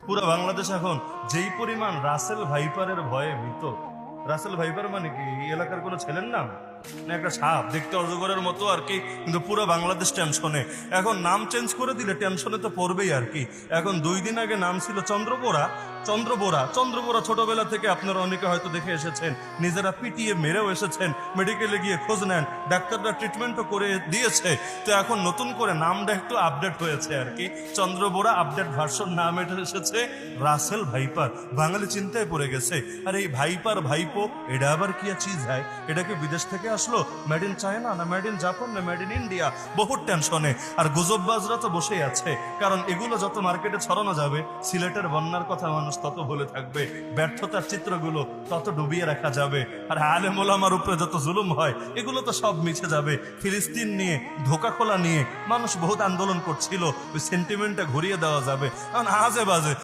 পুরো বাংলাদেশ এখন যেই পরিমাণ রাসেল ভাইপারের ভয়ে ভীত। রাসেল ভাইপার মানে কি এই এলাকার কোনো ছেলের নাম না একটা সাপ দেখতে অজগরের মতো আর কি, কিন্তু পুরো বাংলাদেশ টেনশনে। এখন নাম চেঞ্জ করে দিলে টেনশনে তো পড়বেই আর কি। এখন 2 দিন আগে নাম ছিল চন্দ্রবোরা। চন্দ্রবোরা ছোটবেলা থেকে আপনারা অনেকে হয়তো দেখে এসেছেন, নিজেরা পিটিয়ে মেরেও এসেছেন, মেডিকেলে গিয়ে খোঁজ নেন, ডাক্তাররা ট্রিটমেন্টও করে দিয়েছে। তো এখন নতুন করে নামটা একটু আপডেট হয়েছে আর কি, চন্দ্রবোরা আপডেট ভার্সন নাম এটা এসেছে রাসেল ভাইপার। বাঙালি চিন্তায় পড়ে গেছে, আর এই ভাইপার ভাইপো এটা আবার কি চিজ হয়? এটা কি বিদেশ থেকে আসলো, মেড ইন চায়না না মেড ইন জাপান না মেড ইন ইন্ডিয়া? বহুত টেনশনে। আর গুজববাজরা তো বসেই আছে, কারণ এগুলো যত মার্কেটে ছড়ানো যাবে সিলেটের বন্যার কথা মানুষ তত বলে থাকবে, ব্যর্থতার চিত্রগুলো তত ডুবিয়ে রাখা যাবে, আর আলেম ওলামার উপরে যত জুলুম হয় এগুলো তো সব মিছে যাবে। ফিলিস্তিন নিয়ে ধোকা খোলা নিয়ে মানুষ বহুত আন্দোলন করছিল, ওই সেন্টিমেন্টটা ঘুরিয়ে দেওয়া যাবে। কারণ আজে বাজে